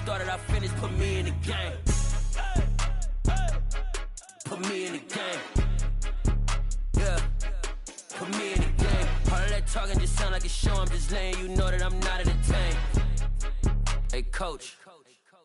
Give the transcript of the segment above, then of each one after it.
started, I finished, put me in the game. Put me in the game. Yeah, put me in the game. All of that talking just sound like a show, I'm just letting you know that I'm not entertained. Hey coach,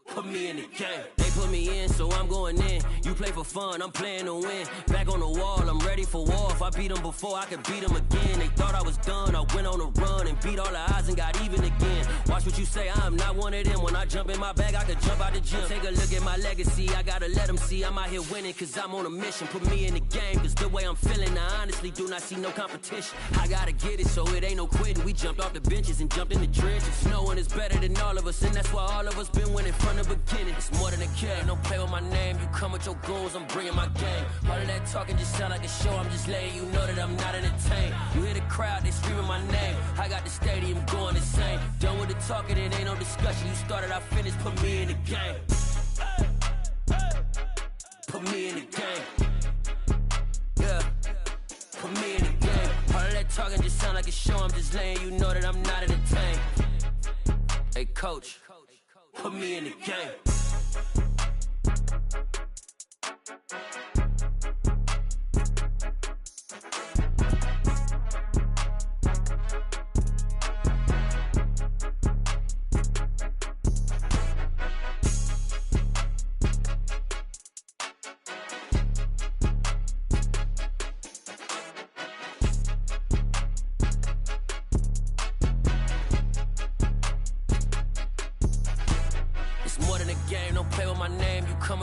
put me in the game. They put me in, so I'm going in. You play for fun, I'm playing to win. Back on the wall, I'm ready for war. If I beat them before, I could beat them again. They thought I was done, I went on a run and beat all the odds and got even again. Watch what you say, I'm not one of them. When I jump in my bag, I could jump out the gym. Take a look at my legacy, I gotta let them see I'm out here winning, cause I'm on a mission. Put me in the game, cause the way I'm feeling, I honestly do not see no competition. I gotta get it, so it ain't no quitting. We jumped off the benches and jumped in the trenches. No one is better than all of us, and that's why all of us been winning from the beginning. It's more than a game, don't play with my name. You come with your goons, I'm bringing my game. All of that talking just sound like a show, I'm just letting you know that I'm not entertained. You hear the crowd, they screaming my name. I got the stadium going insane. Done with the talking, it ain't no discussion. You started, I finished, put me in the game. Put me in the game. Yeah, put me in the game. All of that talking just sound like a show, I'm just letting you know that I'm not entertained. Hey coach, put me in the game.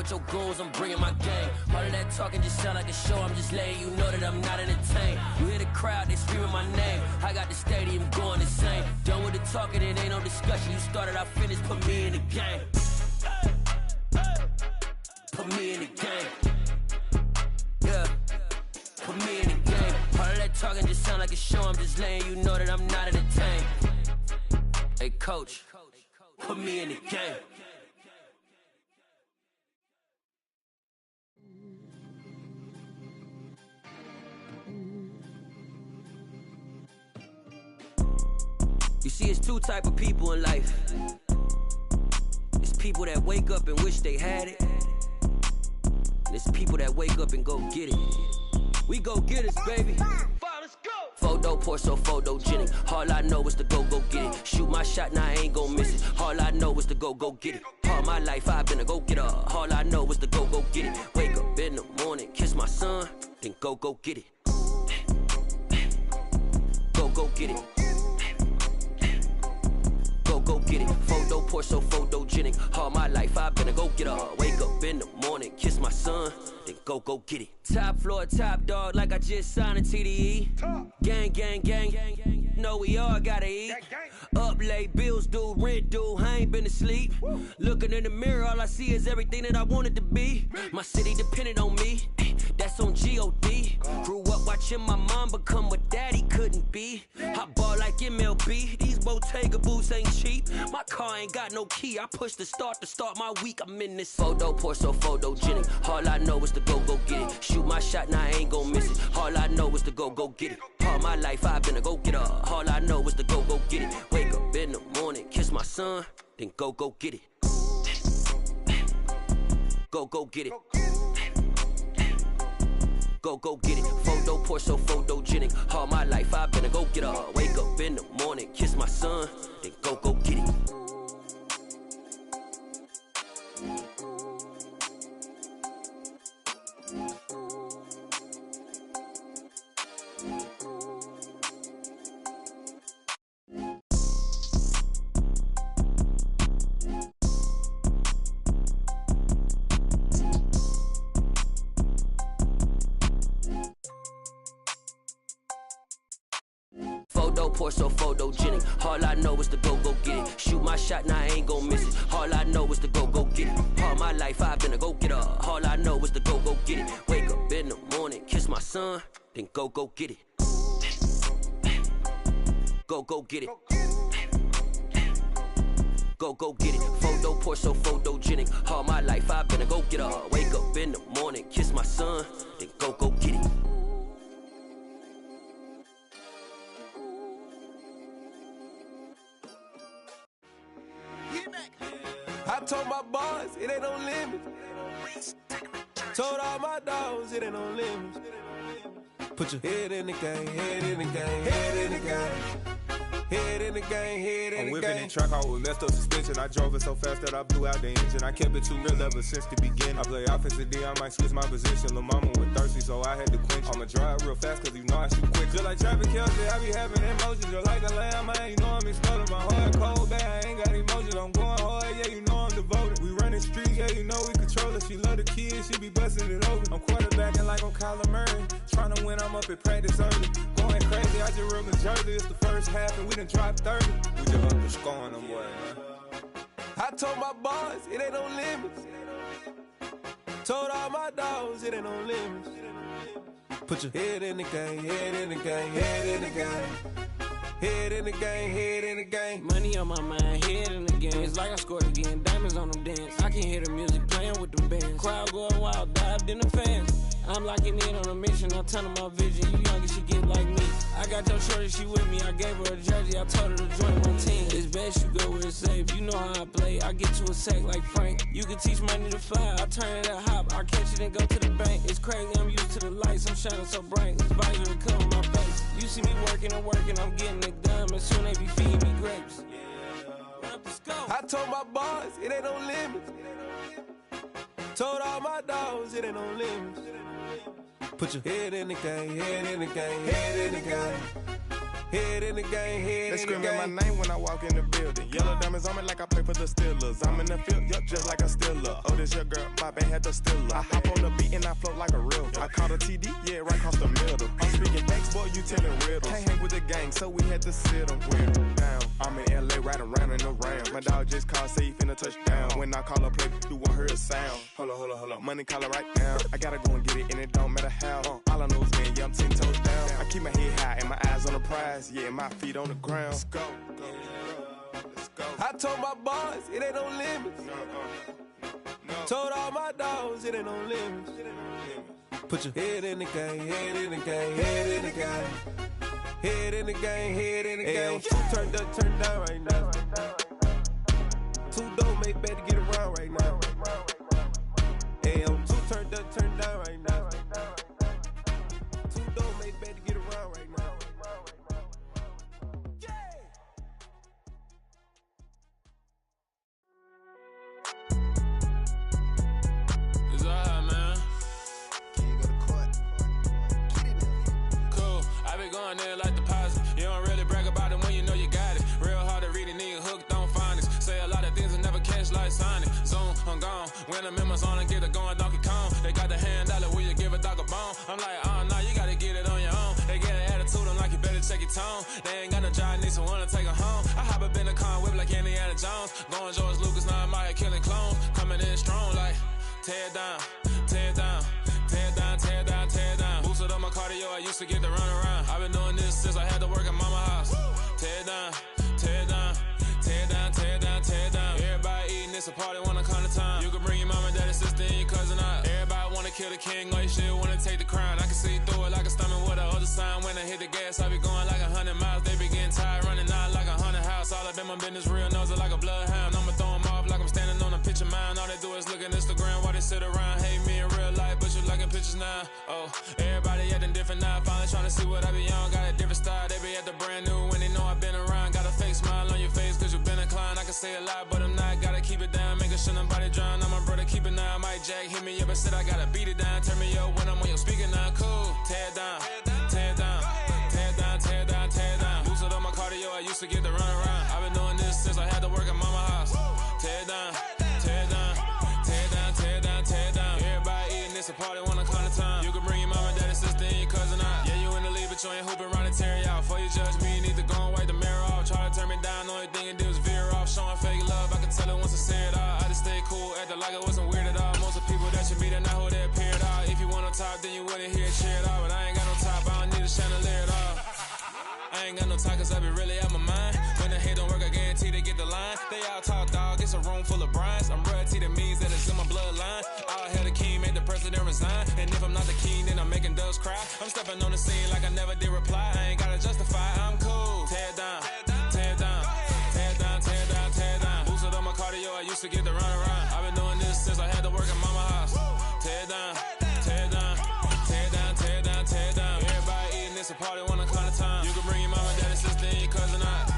Your goons, I'm bringing my game. All of that talking just sound like a show, I'm just letting you know that I'm not entertained. You hear the crowd, they screaming my name. I got the stadium going insane. Done with the talking, it ain't no discussion. You started, I finished, put me in the game. Put me in the game. Yeah, put me in the game. All of that talking just sound like a show, I'm just letting you know that I'm not entertained. Hey coach, put me in the game. You see, it's two type of people in life. It's people that wake up and wish they had it, and it's people that wake up and go get it. We go get it, baby. Let's go. Photo pour so photogenic. All I know is to go get it. Shoot my shot, now I ain't gon' miss it. All I know is to go get it. All my life I've been a go-getter. All I know is to go get it. Wake up in the morning, kiss my son, then go get it. Go get it. Go get it. Photo pour so photogenic. All my life I've been a go-getter. Wake up in the morning, kiss my son, then go get it. Top floor, top dog, like I just signed a TDE. Gang. Know we all gotta eat. Up late, bills due, rent due, I ain't been asleep. Looking in the mirror, all I see is everything that I wanted to be. My city depended on me, that's on G.O.D. Grew up watching my mom become what daddy couldn't be. I ball like MLB, these Bottega boots ain't cheap. My car ain't got no key, I push the start to start my week. I'm in this photo pour so photogenic. All I know is to go get it. Shoot my shot, now I ain't gon' miss it. All I know is to go get it. All my life I've been a go-getter. All I know is to go get it. Wake up in the morning, kiss my son, then go get it. Go get it. Go get it. Photo pour so photogenic. All my life I've been a go-getter. Wake up in the morning, kiss my son, then go get it. Pour so photogenic. All I know is to go get it. Shoot my shot, now I ain't gon' miss it. All I know is to go get it. All my life I've been a go-getter. All I know is to go get it. Wake up in the morning, kiss my son, then go get it. Go get it. Go get it. Photo pour so photogenic. All my life I've been a go-getter. Wake up in the morning, kiss my son, then go get it. I told my boys, it ain't no limits. Told all my dogs, it ain't no limits. Put your head in the game, head in the game, head in the game. Head in the game, head in the game. I'm whipping in track out with messed up suspension. I drove it so fast that I blew out the engine. I kept it too real ever since the beginning. I play offensive D, I might switch my position. Lil' mama was thirsty, so I had to quench. I'ma drive real fast, cause you know I shoot quick. Just like Travis Kelce, I be having emotions. Just like a lamb, man, you know I'm exploding. My heart cold, bad, I ain't got emotions. I'm going hard, yeah, you know I'm devoted. We running streets, yeah, you know we control it. She love the kids, she be busting it over. I'm quarterbacking like I'm Kyler Murray. Trying to win, I'm up at practice early. Going crazy, I just rode the jersey. It's the first half, and we done dropped 30. We just underscoring them, boy, man. I told my boys, it ain't no limits. Told all my dogs, it ain't no limits. Put your head in the game, head in the game, head in the game. Head in the game, head in the game. Money on my mind, head in the game. It's like I scored again, diamonds on them dance. I can hear the music playing with them bands. Crowd going wild, dived in the fans. I'm locking in on a mission, I'm telling my vision. You young and she get like me. I got your shorty, she with me. I gave her a jersey, I told her to join my team. It's best you go where it's safe. You know how I play, I get to a sack like Frank. You can teach money to fly, I turn it a hop. I catch it and go to the bank. It's crazy, I'm used to the lights, I'm shining so bright. This visor will cover my face. You see me working and working, I'm getting it done. And soon they be feeding me grapes. I told my boys, it ain't no limits. Told all my dogs, it ain't no limits. Put your head in the game, head in the game, head in the game. Head in the game, head in the game. They screaming my name when I walk in the building. Yellow diamonds on me like I play for the Steelers. I'm in the field, yup, just like a Steeler. Oh, this your girl, my band had the Steeler. I hop on the beat and I float like a river. I caught a TD, yeah, right across the middle. I'm speaking thanks, boy, you telling riddles. Can't hang with the gang, so we had to sit them down. I'm in LA, riding around in the Ram. My dog just called, say he finna touchdown. When I call a play, you won't hear a sound. Hold up, money caller right now. I gotta go and get it, and it don't matter how. All I know is, man, yeah, I'm 10 toes down. I keep my head high and my eyes on the prize. Yeah, my feet on the ground. Let's go. Let's go. I told my boys, it ain't no limits. No. Told all my dogs, it ain't no limits. Put your head in the game, head in the game, head in the game. Head in the game, head in the game. Turned up, turned down right now. Too dope, make better get around right now. Hey, I'm too turned up, turned down right now. Too dope, make better get around right now. It's alright, man. Can't go to court. Get it in. Cool, I be going there like deposit. You don't really brag about it when you know you got it. Real hard to read a nigga hooked on phonics. Say a lot of things and never catch like Sonic. Zoom, I'm gone. When I'm in my zone and get it going Donkey Kong. They got the hand dollar, will you give a dog a bone? I'm like, nah, you gotta get it on your own. They get an attitude, I'm like, you better check your tone. They ain't got no job, need someone to take her home. I hop up in the car, whip like Indiana Jones. Going George Lucas, now I'm out here killing clones. Coming in strong like, tear down, tear down, tear down, tear down, tear down. Boosted up my cardio, I used to get to run around. I've been doing this since I had to work at mama house. Tear down, tear down, tear down, tear down, tear down. Everybody eating, it's a party, wanna come to time. You can bring your mama, daddy, sister, and your cousin out. Everybody wanna kill the king, or you shit wanna take the crown. I can see through it like a stomach with a other sign. When I hit the gas, I be going like 100 miles. They be getting tired, running out like 100 house. All up in my business, real nose like a bloodhound. I'ma throw them off like I'm standing on a picture mine. All they do is look at Instagram while they sit around. Hate me in real life, but you liking pictures now. Oh, everybody acting different now. Finally trying to see what I be on. Got a different style, they be at the brand new when they know I've been around. Got a fake smile on your face cause you been inclined. I can say a lot, but I'm not. Gotta keep it down, making sure nobody drown. I'm my brother, keep it now. Mike Jack hit me up and said I gotta beat it down. Turn me up when I'm on your speaker now. Cool, tear down, tear down, tear down, tear down, tear down. Boosted up my cardio, I used to get to run around. I've been doing this since I had to work at mama house. Tear down, tear down, tear down, tear down, tear down. Everybody eating, it's a party, wanna come to time. You can bring your mama, daddy, sister, and your cousin out. Yeah, you in the lead, but you ain't hooping around and tear out. Before you judge me, you need to go and wipe the mirror off. Try to turn me down, only thing it did was veer off. Showing fake love, I can tell it once I say it all. I just stay cool, acting like it wasn't weird at all. Most of the people that you meet are not who they appear at all. If you want on top, then you wouldn't hear it cheer at all. But I ain't got no top, I don't need a chandelier at all. I ain't got no time cause I be really out my mind. When the hate don't work, I guarantee they get the line. They all talk dog, it's a room full of brinds. I'm royalty, that means that it's in my bloodline. All hell the king, made the president resign. And if I'm not the king, then I'm making doves cry. I'm stepping on the scene like I never did reply. I ain't gotta justify, I'm cool. Tear down, tear down, tear down, tear down, tear down. Boosted up my cardio, I used used to get to run around. I've been doing this since I had to work at mama house. Tear it down, tear it down, tear it down, tear it down, tear it down. Everybody eating, it's a party, 1 o'clock of time. You can bring your mama, daddy, sister, and your cousin out.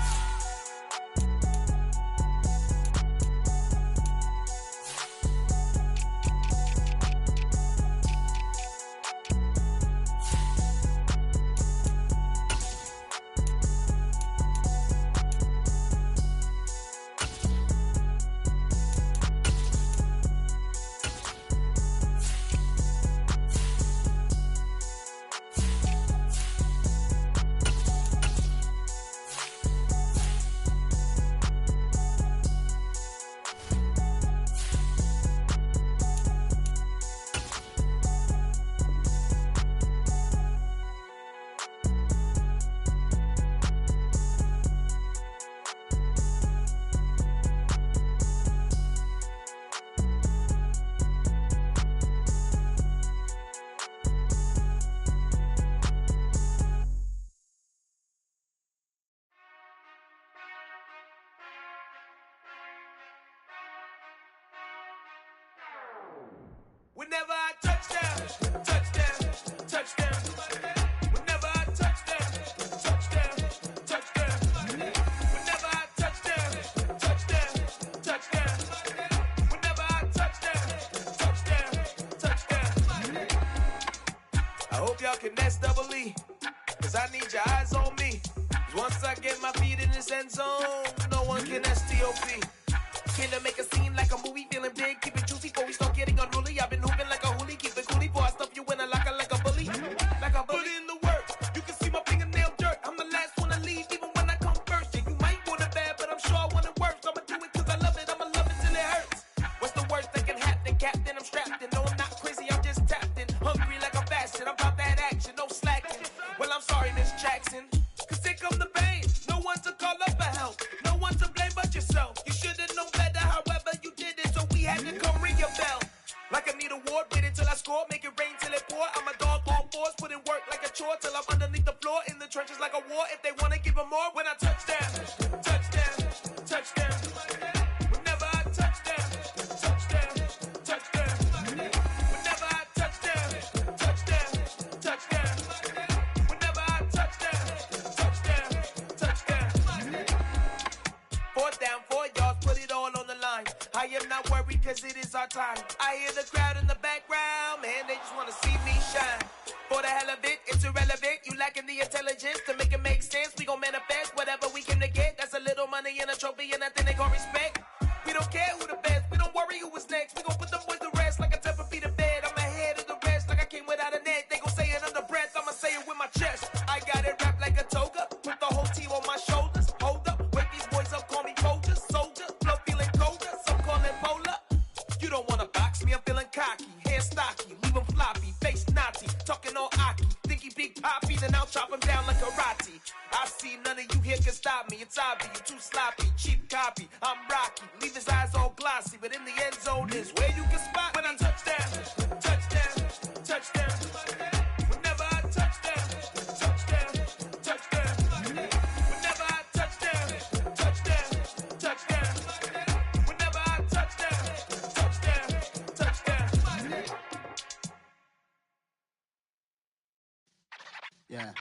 Whenever I touchdown, touchdown, touchdown. Whenever I touchdown, touchdown, touchdown. Whenever I touchdown, touchdown, touchdown. Whenever I touchdown, touchdown. I hope y'all can nest double E, cause I need your eyes on me. Cause once I get my feet in this end zone, no one can STOP. Killer make a scene like a movie, feeling big, keep it juicy before we start getting unruly. I've been hooping like a hoolie, keep it coolie before I stuff you in a locker like a bully. Like a bully. Put in the work, you can see my fingernail dirt. I'm the last one to leave, even when I come first. Yeah, you might want it bad, but I'm sure I want it worse. I'ma do it cause I love it, I'ma love it till it hurts. What's the worst that can happen, Captain? I'm strapped in, no I'm not crazy, I'm just tapped in. Hungry like I'm fasting, I'm about that action, no slacking. Well, I'm sorry, Miss Jackson, cause here come the pain. No one to call up for help, no one to blame but yourself. You should've known better, however you did it, so we had to come ring your bell. Like I need a ward, wait until I score, make it rain till it pour. I'm a dog on force, put in work like a chore till I'm underneath the floor, in the trenches like a war. If they wanna give them more, when I touchdown, touchdown, touchdown. Whenever I touchdown, touchdown, touchdown. Whenever I touchdown, touchdown, touchdown. Whenever I touchdown, touchdown, touchdown. 4th down, 4 yards, put it all on the line. I am not worried cause it is our time. I hear the crowd in the background, man, they just wanna see me shine. For the hell of it, it's irrelevant. You lacking the intelligence to make it make sense. We gon' manifest whatever we came to get. That's a little money and a trophy and nothing they gon' respect. We don't care who the best, we don't worry who is next. We gon' put them boys to rest like a Tempur-Pedic to bed. I'm ahead of the rest like I came without a net. They gon' say it under breath, I'ma say it with my chest. I got it wrapped like a toga, put the whole team on my shoulders. Hold up, wake these boys up, call me Folger, soldier. Flow feeling colder, some call it polar. You don't wanna box me, I'm feeling cocky. Hair stocky, leave him floppy, face naughty. Talking all aki, think he big poppy, then I'll chop him down like karate. I see none of you here can stop me. It's obvious, you too sloppy, cheap copy. I'm Rocky, leave his eyes all glossy, but in the end zone is where you can spot when I touchdown, touchdown, touchdown. Whenever I touchdown, touchdown, touchdown. Whenever I touchdown, touchdown, touchdown. Whenever I touchdown, touchdown, touchdown. Yeah.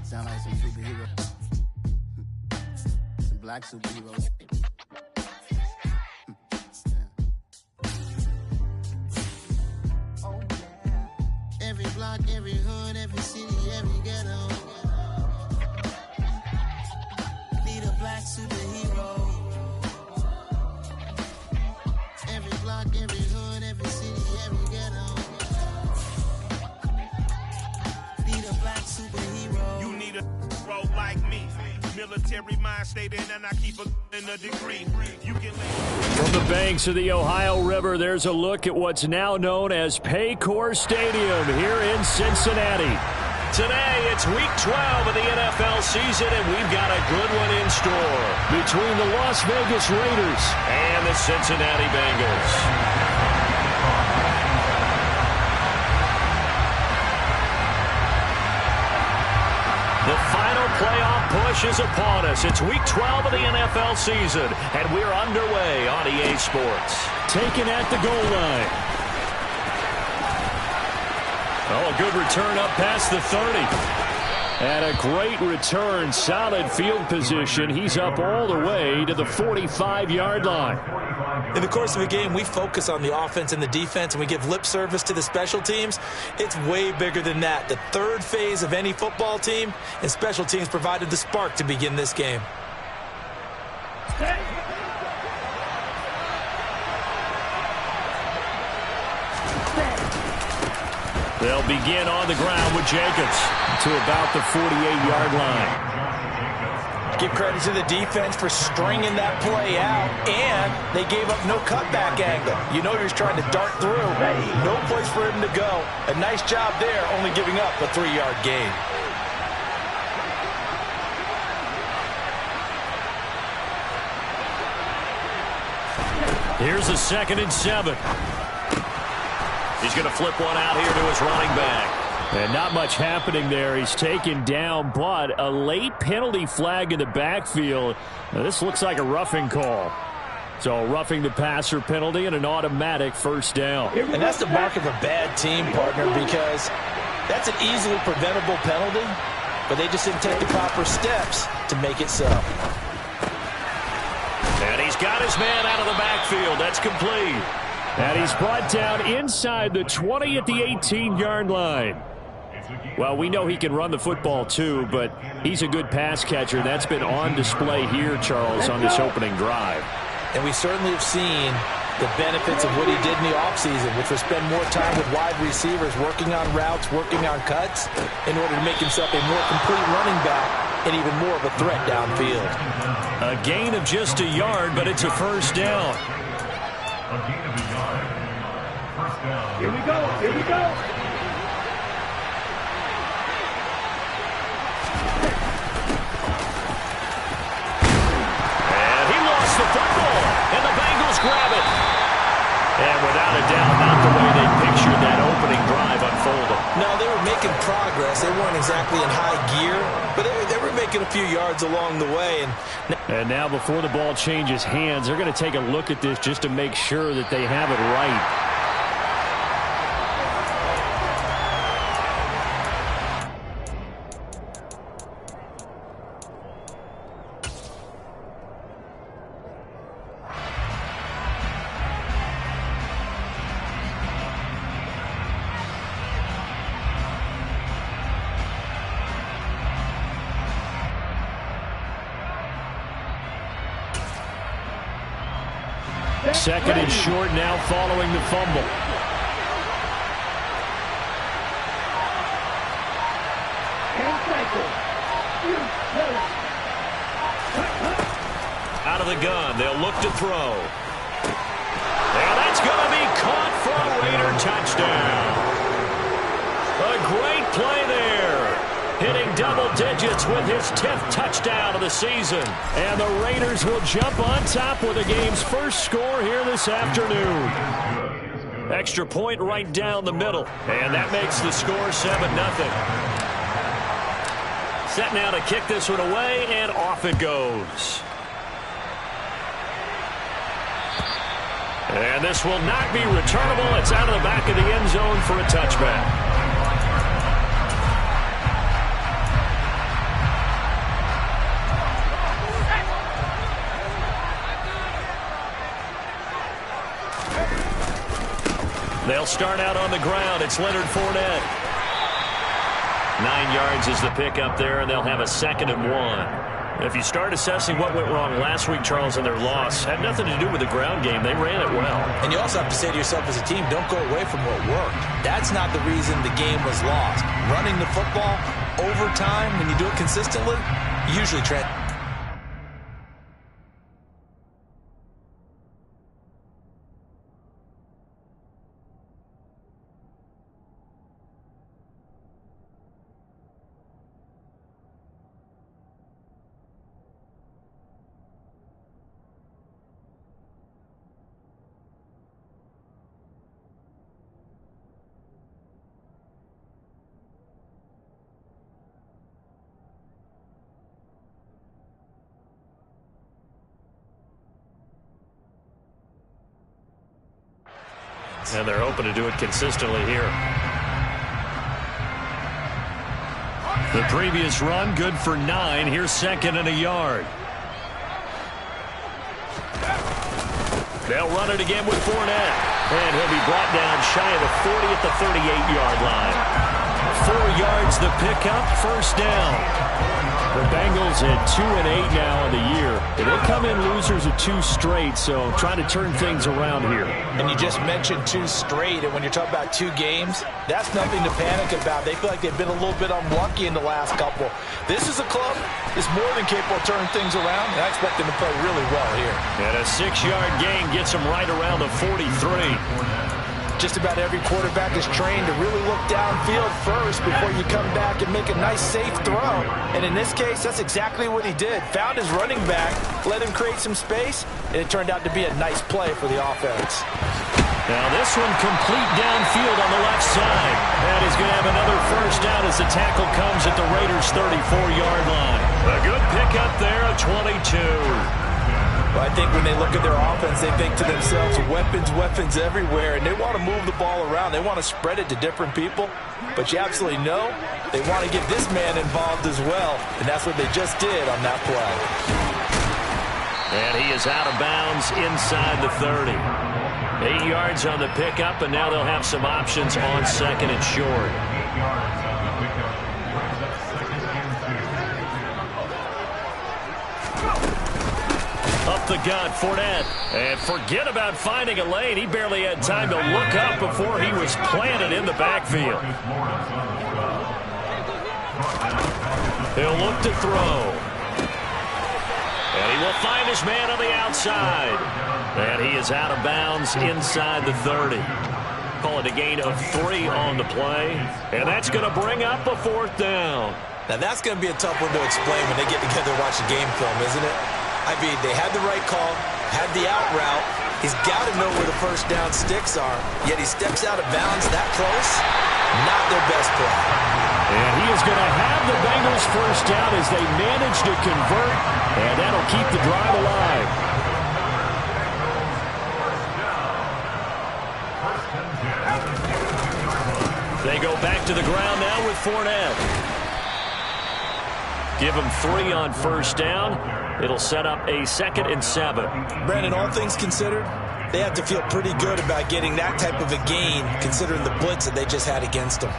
Sound like some superheroes. Some black superheroes. Oh, yeah. Every block, every hood, every city, every ghetto. Need a black superhero. Every block, every hood, every city, every ghetto. Need a black superhero. You need a role like me. Military mind state and I keep in a degree. You can From the banks of the Ohio River, there's a look at what's now known as Paycor Stadium here in Cincinnati. Today, it's week 12 of the NFL season, and we've got a good one in store between the Las Vegas Raiders and the Cincinnati Bengals. playoff push is upon us. It's Week 12 of the NFL season, and we're underway on EA Sports. Taken at the goal line. Oh, a good return up past the 30. And a great return, solid field position. He's up all the way to the 45-yard line. In the course of a game, we focus on the offense and the defense, and we give lip service to the special teams. It's way bigger than that. The third phase of any football team, and special teams provided the spark to begin this game. They'll begin on the ground with Jacobs to about the 48-yard line. Give credit to the defense for stringing that play out, and they gave up no cutback angle. You know he was trying to dart through. No place for him to go. A nice job there, only giving up a 3-yard gain. Here's a 2nd and 7. He's going to flip one out here to his running back. And not much happening there. He's taken down, but a late penalty flag in the backfield. Now, this looks like a roughing call. So roughing the passer penalty and an automatic first down. And that's the mark of a bad team, partner, because that's an easily preventable penalty, but they just didn't take the proper steps to make it so. And he's got his man out of the backfield. That's complete. And he's brought down inside the 20 at the 18-yard line. Well, we know he can run the football too, but he's a good pass catcher. That's been on display here, Charles, on this opening drive. And we certainly have seen the benefits of what he did in the offseason, which was spend more time with wide receivers, working on routes, working on cuts, in order to make himself a more complete running back and even more of a threat downfield. A gain of just a yard, but it's a first down. Here we go. Here we go. And he lost the football, and the Bengals grab it. And without a doubt, not the way they pictured that opening drive unfolding. No, they were making progress. They weren't exactly in high gear, but they were making a few yards along the way. And now before the ball changes hands, they're going to take a look at this just to make sure that they have it right. Second and short now following the fumble. Out of the gun, they'll look to throw. And that's going to be caught for a Raider touchdown. A great play there. Hitting double digits with his 10th touchdown of the season. And the Raiders will jump on top with the game's first score here this afternoon. Extra point right down the middle. And that makes the score 7-0. Set now to kick this one away, and off it goes. And this will not be returnable. It's out of the back of the end zone for a touchback. They'll start out on the ground. It's Leonard Fournette. 9 yards is the pickup there, and they'll have a 2nd and 1. If you start assessing what went wrong last week, Charles, in their loss, had nothing to do with the ground game. They ran it well. And you also have to say to yourself as a team, don't go away from what worked. That's not the reason the game was lost. Running the football over time, when you do it consistently, usually And they're hoping to do it consistently here. The previous run, good for 9. Here's second and a yard. They'll run it again with Fournette. And he'll be brought down shy of the 40 at the 38-yard line. 4 yards the pickup, first down. The Bengals at 2-8 now on the year. They come in losers of 2 straight, so trying to turn things around here. And you just mentioned 2 straight, and when you're talking about 2 games, that's nothing to panic about. They feel like they've been a little bit unlucky in the last couple. This is a club that's more than capable of turning things around, and I expect them to play really well here. And a 6-yard gain gets them right around the 43. Just about every quarterback is trained to really look downfield first before you come back and make a nice, safe throw. And in this case, that's exactly what he did. Found his running back, let him create some space, and it turned out to be a nice play for the offense. Now this one complete downfield on the left side. And he's going to have another first down as the tackle comes at the Raiders' 34-yard line. A good pickup there, a 22. Well, I think when they look at their offense, they think to themselves, weapons everywhere, and they want to move the ball around. They want to spread it to different people, but you absolutely know they want to get this man involved as well, and that's what they just did on that play. And he is out of bounds inside the 30. 8 yards on the pickup, and now they'll have some options on second and short. Up the gut, Fournette. And forget about finding a lane. He barely had time to look up before he was planted in the backfield. He'll look to throw. And he will find his man on the outside. And he is out of bounds inside the 30. Call it a gain of 3 on the play. And that's going to bring up a 4th down. Now that's going to be a tough one to explain when they get together and watch a game film, isn't it? I mean, they had the right call, had the out route. He's got to know where the first down sticks are, yet he steps out of bounds that close. Not their best play. And he is going to have the Bengals first down as they manage to convert, and that'll keep the drive alive. They go back to the ground now with Fournette. Give him 3 on first down. It'll set up a 2nd and 7. Brandon, all things considered, they have to feel pretty good about getting that type of a gain, considering the blitz that they just had against them.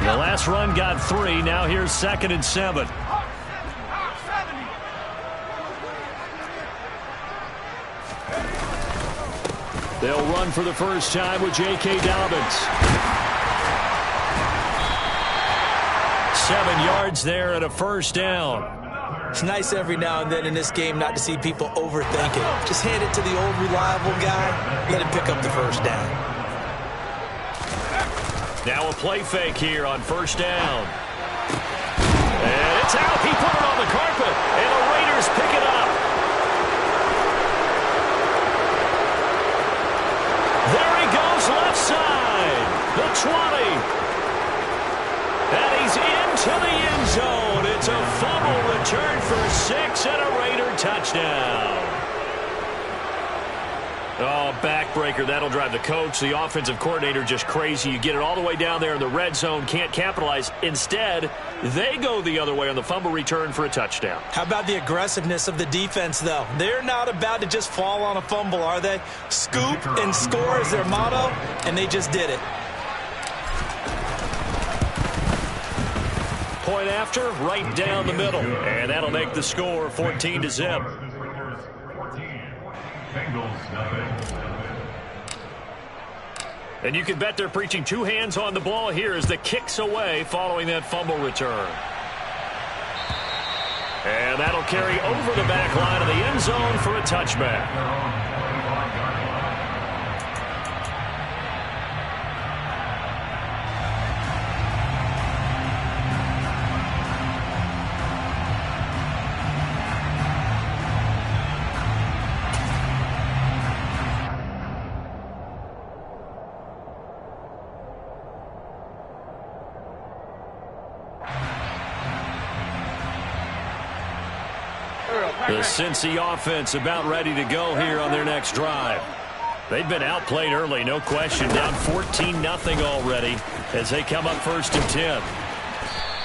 The last run got 3. Now here's 2nd and 7. They'll run for the first time with J.K. Dobbins. 7 yards there and a first down. It's nice every now and then in this game not to see people overthink it. Just hand it to the old reliable guy. Let him pick up the first down. Now a play fake here on first down. And it's out. He put it on the carpet. And the Raiders pick it up. There he goes left side. The 20. And he's into the end zone. It's a fumble return for 6 and a Raider touchdown. Oh, backbreaker. That'll drive the coach, the offensive coordinator, just crazy. You get it all the way down there in the red zone, can't capitalize. Instead, they go the other way on the fumble return for a touchdown. How about the aggressiveness of the defense, though? They're not about to just fall on a fumble, are they? Scoop and score is their motto, and they just did it. Point after, right down the middle. And that'll make the score 14-0. And you can bet they're preaching 2 hands on the ball here as the kick's away following that fumble return. And that'll carry over the back line of the end zone for a touchback. The Cincy offense about ready to go here on their next drive. They've been outplayed early, no question. Down 14-0 already as they come up 1st and 10.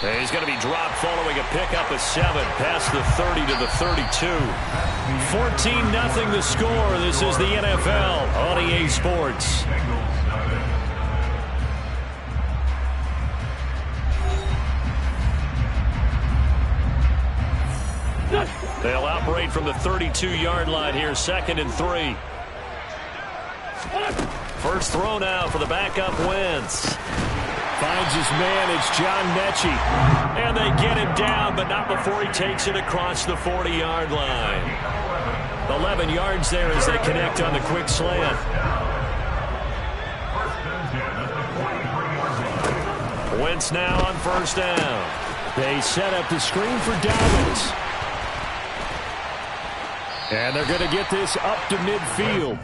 And he's going to be dropped following a pickup of 7 past the 30 to the 32. 14-0 the score. This is the NFL on EA Sports. They'll operate from the 32-yard line here, 2nd and 3. First throw now for the backup Wentz. Finds his man, it's John Mechie. And they get him down, but not before he takes it across the 40-yard line. 11 yards there as they connect on the quick slant. Wentz now on 1st down. They set up the screen for Dobbins. And they're going to get this up to midfield.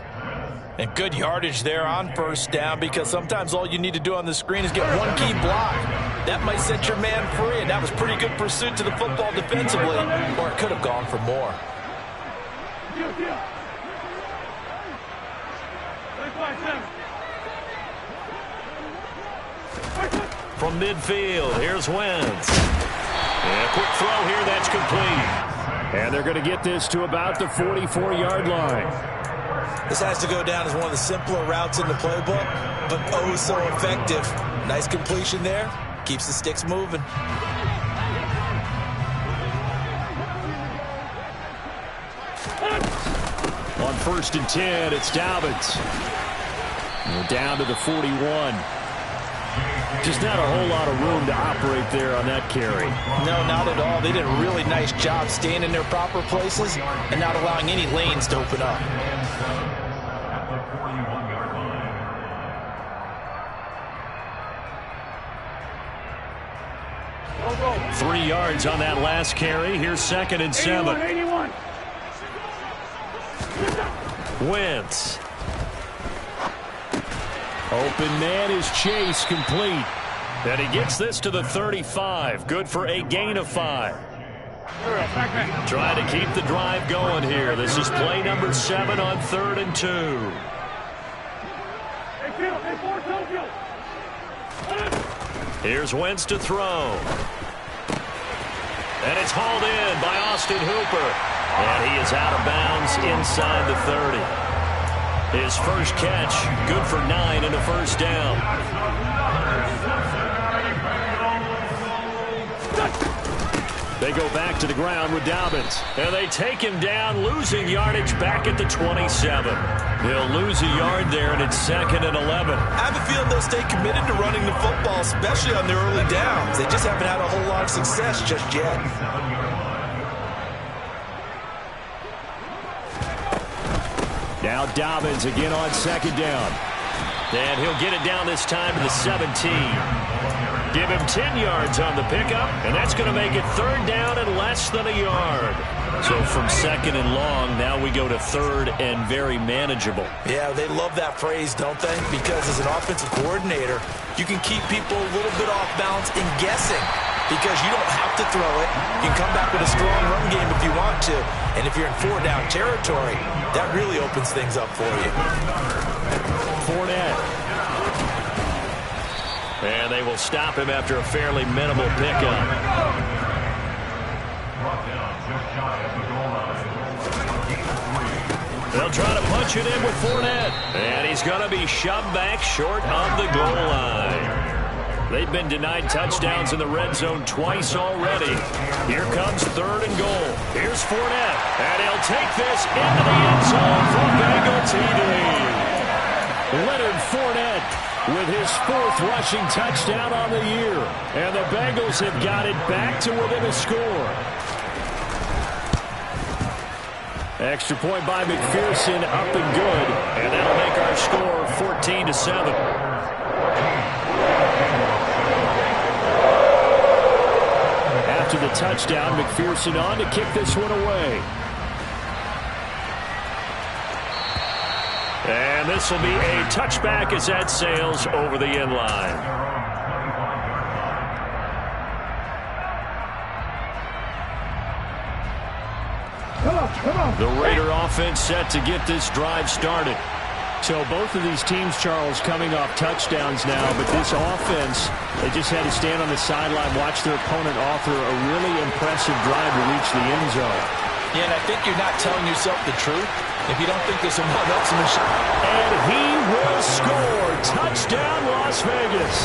And good yardage there on 1st down, because sometimes all you need to do on the screen is get one key block. That might set your man free, and that was pretty good pursuit to the football defensively, or it could have gone for more. From midfield, here's Wentz. And a quick throw here, that's complete. And they're going to get this to about the 44-yard line. This has to go down as one of the simpler routes in the playbook, but oh so effective. Nice completion there. Keeps the sticks moving. On 1st and 10, it's Dobbins. We're down to the 41. Just not a whole lot of room to operate there on that carry. No, not at all. They did a really nice job staying in their proper places and not allowing any lanes to open up. 3 yards on that last carry. Here's 2nd and 7. 81. Wentz. Open man is Chase, complete. And he gets this to the 35. Good for a gain of 5. Trying to keep the drive going here. This is play number 7 on 3rd and 2. Here's Wentz to throw. And it's hauled in by Austin Hooper. And he is out of bounds inside the 30. His first catch, good for 9 and a 1st down. They go back to the ground with Dobbins. And they take him down, losing yardage back at the 27. They'll lose a yard there, and it's 2nd and 11. I have a feeling they'll stay committed to running the football, especially on their early downs. They just haven't had a whole lot of success just yet. Now Dobbins again on 2nd down. And he'll get it down this time to the 17. Give him 10 yards on the pickup, and that's going to make it 3rd down and less than a yard. So from 2nd and long, now we go to 3rd and very manageable. Yeah, they love that phrase, don't they? Because as an offensive coordinator, you can keep people a little bit off balance and guessing, because you don't have to throw it. You can come back with a strong run game if you want to. And if you're in 4-down territory, that really opens things up for you. Fournette. And they will stop him after a fairly minimal pickup. They'll try to punch it in with Fournette. And he's going to be shoved back short of the goal line. They've been denied touchdowns in the red zone twice already. Here comes 3rd and goal. Here's Fournette. And he'll take this into the end zone for Bengal TD. Leonard Fournette with his 4th rushing touchdown on the year. And the Bengals have got it back to within a score. Extra point by McPherson, up and good. And that'll make our score 14-7. After the touchdown, McPherson on to kick this one away. And this will be a touchback as that sails over the end line. The Raider offense set to get this drive started. So both of these teams, Charles, coming off touchdowns now, but this offense, they just had to stand on the sideline, watch their opponent offer a really impressive drive to reach the end zone. Yeah, and I think you're not telling yourself the truth if you don't think there's someone else in the shot. And he will score. Touchdown, Las Vegas.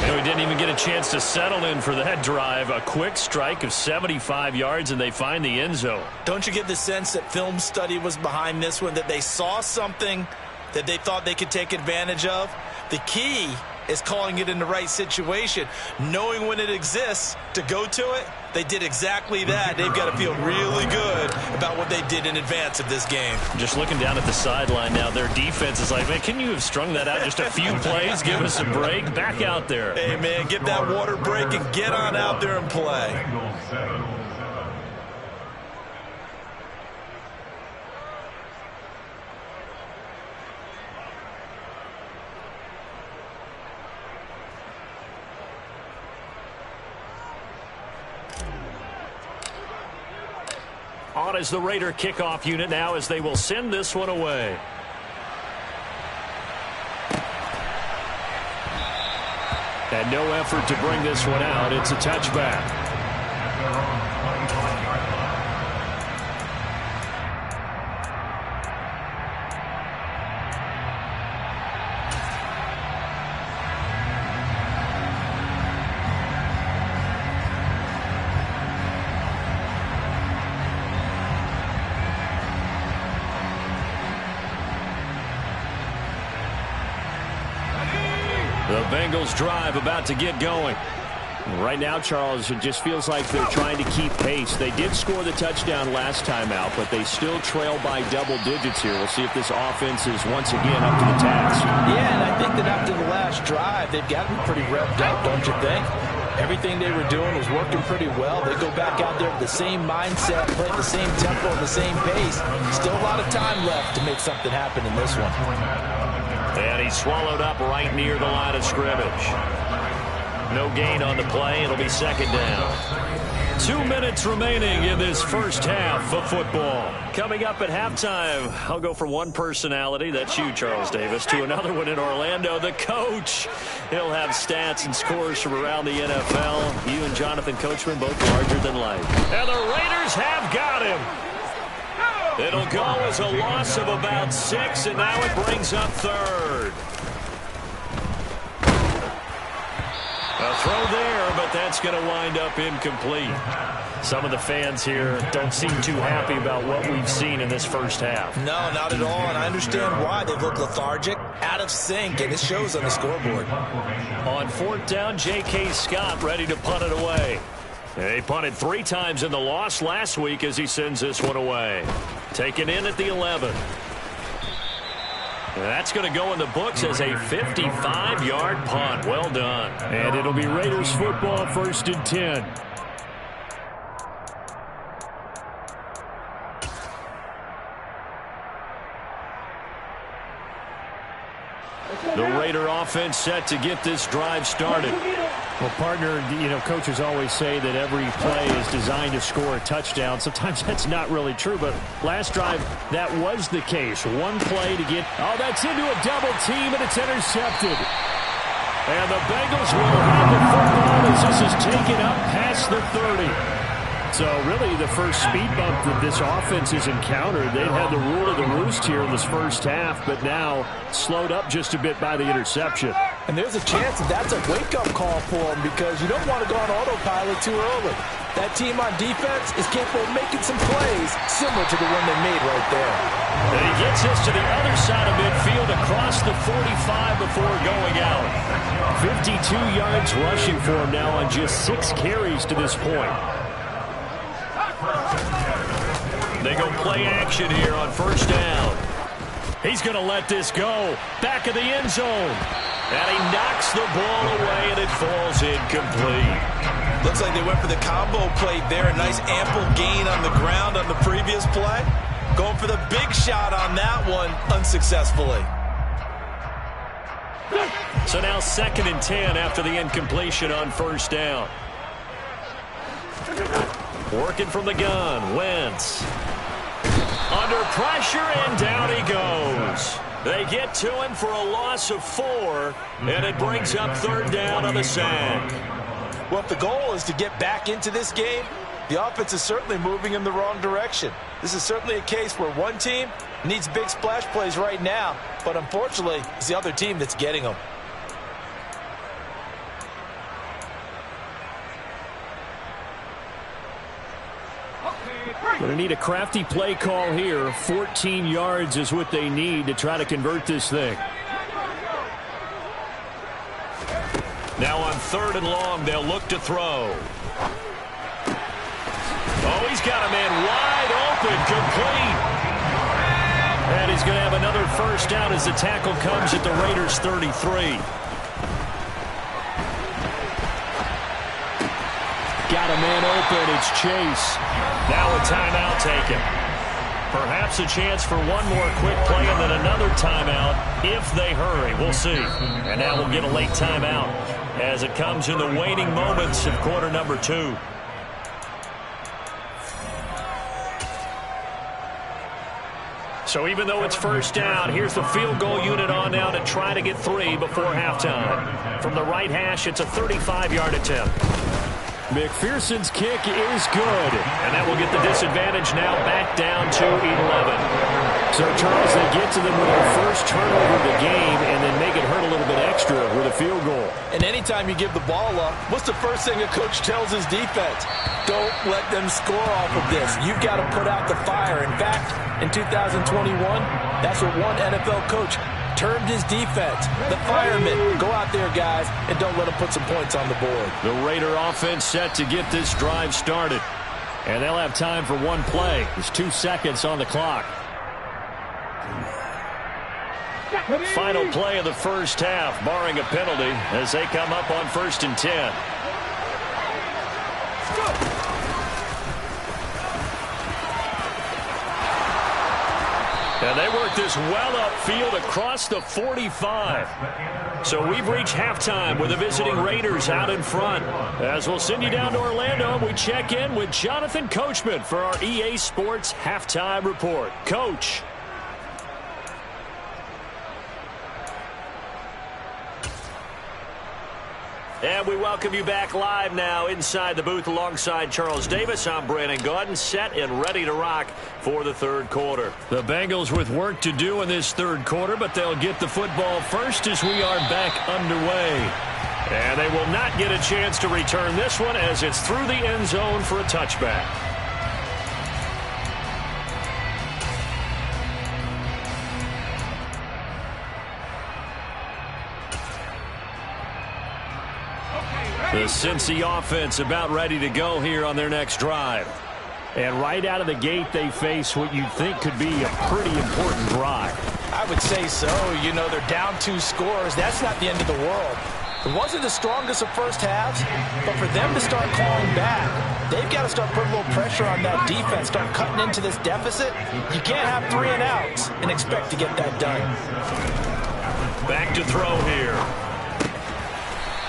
And we didn't even get a chance to settle in for that drive. A quick strike of 75 yards, and they find the end zone. Don't you get the sense that film study was behind this one, that they saw something that they thought they could take advantage of? The key is calling it in the right situation, knowing when it exists to go to it. They did exactly that. They've got to feel really good about what they did in advance of this game. Just looking down at the sideline now, their defense is like, man, can you have strung that out just a few plays? Give us a break. Back out there. Hey, man, get that water break and get on out there and play. On as the Raider kickoff unit now as they will send this one away. And no effort to bring this one out. It's a touchback. The Bengals drive about to get going. Right now, Charles, it just feels like they're trying to keep pace. They did score the touchdown last time out, but they still trail by double digits here. We'll see if this offense is once again up to the task. Yeah, and I think that after the last drive, they've got to be pretty revved up, don't you think? Everything they were doing was working pretty well. They go back out there with the same mindset, play at the same tempo, and the same pace. Still a lot of time left to make something happen in this one. And he's swallowed up right near the line of scrimmage. No gain on the play. It'll be second down. 2 minutes remaining in this first half of football. Coming up at halftime, I'll go from one personality, that's you, Charles Davis, to another one in Orlando, the coach. He'll have stats and scores from around the NFL. You and Jonathan Coachman both larger than life. And the Raiders have got him. It'll go as a loss of about 6, and now it brings up third. A throw there, but that's going to wind up incomplete. Some of the fans here don't seem too happy about what we've seen in this first half. No, not at all, and I understand why. They've looked lethargic, out of sync, and it shows on the scoreboard. On fourth down, J.K. Scott ready to punt it away. He punted 3 times in the loss last week as he sends this one away. Taken in at the 11. That's going to go in the books as a 55-yard punt. Well done. And it'll be Raiders football, 1st and 10. The Raider offense set to get this drive started. Well, partner, you know, coaches always say that every play is designed to score a touchdown. Sometimes that's not really true, but last drive, that was the case. One play to get, that's into a double team, and it's intercepted. And the Bengals will have the football as this is taken up past the 30. So really the first speed bump that this offense has encountered. They've had the rule of the roost here in this first half, but now slowed up just a bit by the interception. And there's a chance that that's a wake-up call for them because you don't want to go on autopilot too early. That team on defense is capable of making some plays similar to the one they made right there. And he gets us to the other side of midfield across the 45 before going out. 52 yards rushing for him now on just 6 carries to this point. They go play action here on first down. He's going to let this go. Back of the end zone. And he knocks the ball away, and it falls incomplete. Looks like they went for the combo play there. A nice ample gain on the ground on the previous play. Going for the big shot on that one unsuccessfully. So now 2nd and 10 after the incompletion on first down. Working from the gun, Wentz. Under pressure, and down he goes. They get to him for a loss of 4, and it brings up third down on the sack. Well, if the goal is to get back into this game, the offense is certainly moving in the wrong direction. This is certainly a case where one team needs big splash plays right now, but unfortunately, it's the other team that's getting them. Going to need a crafty play call here. 14 yards is what they need to try to convert this thing. Now on 3rd and long, they'll look to throw. Oh, he's got a man wide open, complete. And he's going to have another first down as the tackle comes at the Raiders' 33. Got a man open. It's Chase. Now a timeout taken. Perhaps a chance for one more quick play and then another timeout if they hurry. We'll see. And now we'll get a late timeout as it comes in the waning moments of quarter number 2. So even though it's first down, here's the field goal unit on now to try to get 3 before halftime. From the right hash, it's a 35-yard attempt. McPherson's kick is good. And that will get the disadvantage now back down to 11. So, Charles, they get to them with their first turnover of the game and then make it hurt a little bit extra with a field goal. And anytime you give the ball up, what's the first thing a coach tells his defense? Don't let them score off of this. You've got to put out the fire. In fact, in 2021, that's what one NFL coach termed his defense. The firemen. Go out there, guys, and don't let them put some points on the board. The Raider offense set to get this drive started. And they'll have time for one play. There's 2 seconds on the clock. Final play of the first half, barring a penalty, as they come up on 1st and 10. And they work this well upfield across the 45. So we've reached halftime with the visiting Raiders out in front. As we'll send you down to Orlando, and we check in with Jonathan Coachman for our EA Sports Halftime Report. Coach. And we welcome you back live now inside the booth alongside Charles Davis. I'm Brandon Gaudin, set and ready to rock for the third quarter. The Bengals with work to do in this third quarter, but they'll get the football first as we are back underway. And they will not get a chance to return this one as it's through the end zone for a touchback. The Cincy offense about ready to go here on their next drive. And right out of the gate, they face what you'd think could be a pretty important drive. I would say so. You know, they're down 2 scores. That's not the end of the world. It wasn't the strongest of first halves, but for them to start clawing back, they've got to start putting a little pressure on that defense, start cutting into this deficit. You can't have 3 and outs and expect to get that done. Back to throw here.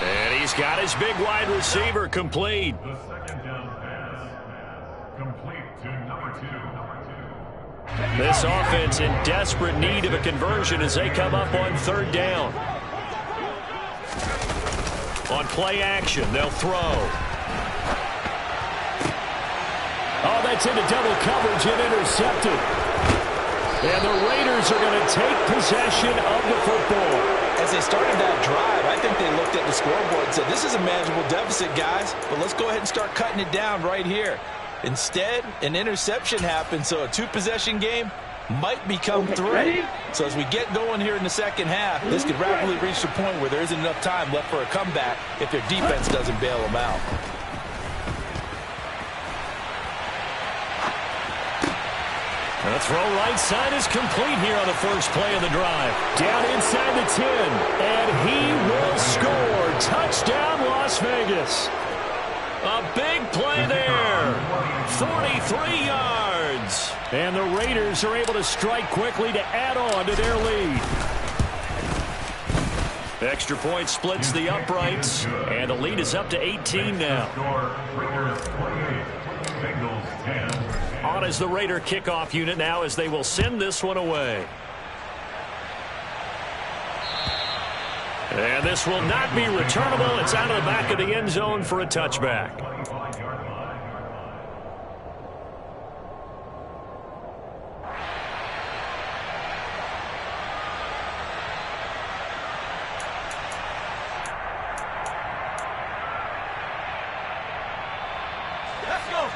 And he's got his big wide receiver complete. The second down pass. Complete to number 2. This offense in desperate need of a conversion as they come up on 3rd down. On play action, they'll throw. Oh, that's into double coverage and intercepted. And the Raiders are going to take possession of the football. As they started that drive, I think they looked at the scoreboard and said, this is a manageable deficit, guys, but let's go ahead and start cutting it down right here. Instead, an interception happened, so a 2-possession game might become 3. So as we get going here in the second half, this could rapidly reach the point where there isn't enough time left for a comeback if their defense doesn't bail them out. The throw right side is complete here on the first play of the drive. Down inside the 10, and he will score. Touchdown, Las Vegas. A big play there. 43 yards. And the Raiders are able to strike quickly to add on to their lead. Extra point splits the uprights, and the lead is up to 18 now. On is the Raider kickoff unit now as they will send this one away. And this will not be returnable. It's out of the back of the end zone for a touchback.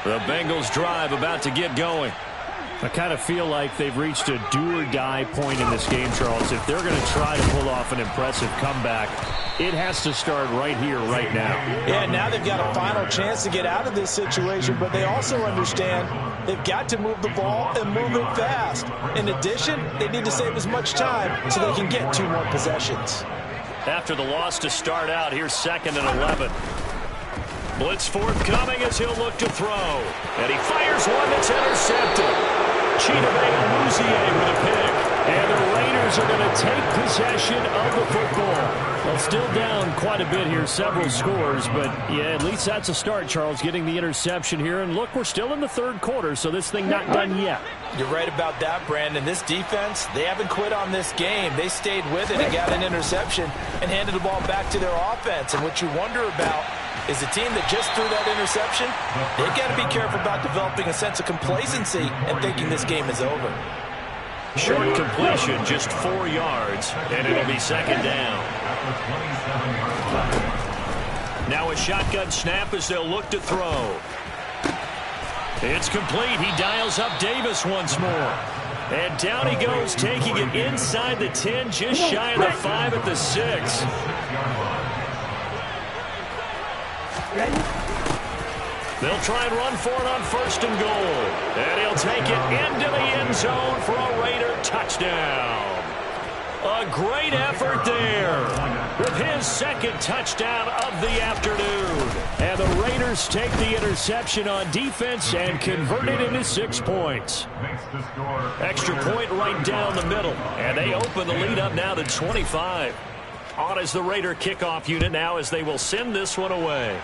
The Bengals drive about to get going. I kind of feel like they've reached a do-or-die point in this game, Charles. If they're going to try to pull off an impressive comeback, it has to start right here, right now. Yeah, now they've got a final chance to get out of this situation, but they also understand they've got to move the ball and move it fast. In addition, they need to save as much time so they can get 2 more possessions. After the loss to start out, here's 2nd and 11. Blitz forthcoming as he'll look to throw. And he fires one that's intercepted. Chidobe with a pick. And the Raiders are going to take possession of the football. Well, still down quite a bit here, several scores. But, yeah, at least that's a start, Charles, getting the interception here. And, look, we're still in the 3rd quarter, so this thing not done yet. You're right about that, Brandon. This defense, they haven't quit on this game. They stayed with it and got an interception and handed the ball back to their offense. And what you wonder about is a team that just threw that interception, they've got to be careful about developing a sense of complacency and thinking this game is over. Short completion, just 4 yards, and it'll be 2nd down. Now a shotgun snap as they'll look to throw. It's complete. He dials up Davis once more. And down he goes, taking it inside the 10, just shy of the 5 at the 6. They'll try and run for it on 1st and goal. And he'll take it into the end zone for a Raider touchdown. A great effort there with his 2nd touchdown of the afternoon. And the Raiders take the interception on defense and convert it into 6 points. Extra point right down the middle. And they open the lead up now to 25. On is the Raider kickoff unit now as they will send this one away.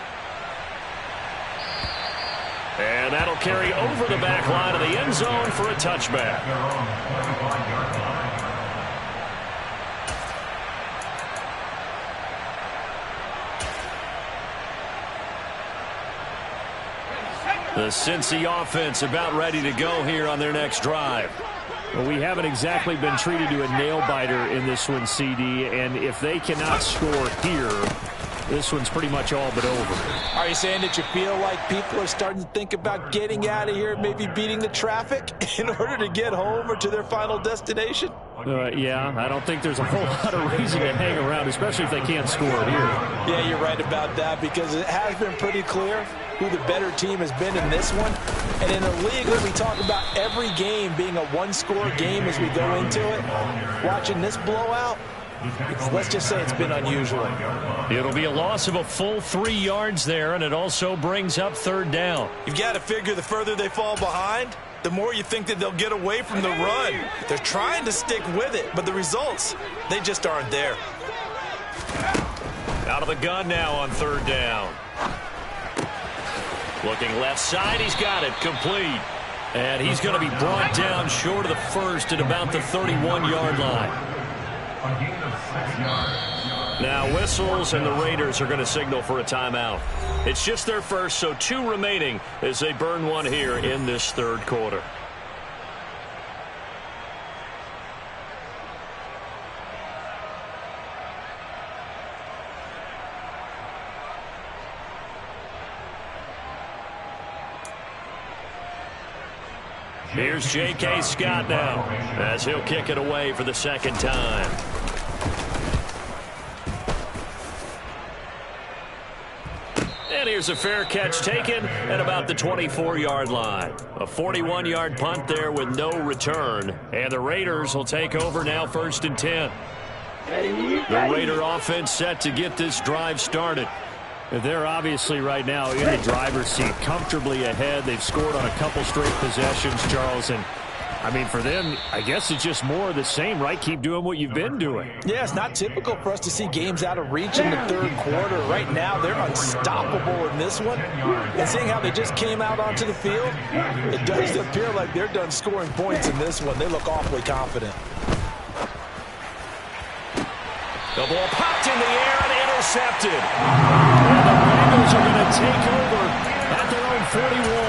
And that'll carry over the back line of the end zone for a touchback. The Cincy offense about ready to go here on their next drive. Well, we haven't exactly been treated to a nail-biter in this one, CD, and if they cannot score here, this one's pretty much all but over. Are you saying that you feel like people are starting to think about getting out of here, maybe beating the traffic in order to get home or to their final destination? Yeah, I don't think there's a whole lot of reason to hang around, especially if they can't score here. Yeah, you're right about that, because it has been pretty clear who the better team has been in this one. And in a league that we talk about every game being a 1-score game as we go into it, watching this blowout, let's just say it's been unusual. It'll be a loss of a full 3 yards there, and it also brings up 3rd down. You've got to figure the further they fall behind, the more you think that they'll get away from the run. They're trying to stick with it, but the results, they just aren't there. Out of the gun now on 3rd down. Looking left side, he's got it, complete. And he's going to be brought down short of the 1st at about the 31-yard line. A gain of 6 yards. Now whistles, and the Raiders are going to signal for a timeout. It's just their first, so 2 remaining as they burn one here in this 3rd quarter. Here's J.K. Scott now as he'll kick it away for the 2nd time. And here's a fair catch taken at about the 24-yard line. A 41-yard punt there with no return. And the Raiders will take over now 1st and 10. The Raider offense set to get this drive started. They're obviously right now in the driver's seat, comfortably ahead. They've scored on a couple straight possessions, Charles, and I mean, for them, I guess it's just more of the same, right? Keep doing what you've been doing. Yeah, it's not typical for us to see games out of reach in the third quarter. Right now, they're unstoppable in this one. And seeing how they just came out onto the field, it does appear like they're done scoring points in this one. They look awfully confident. The ball popped in the air and intercepted. And the Bengals are going to take over at their own 41.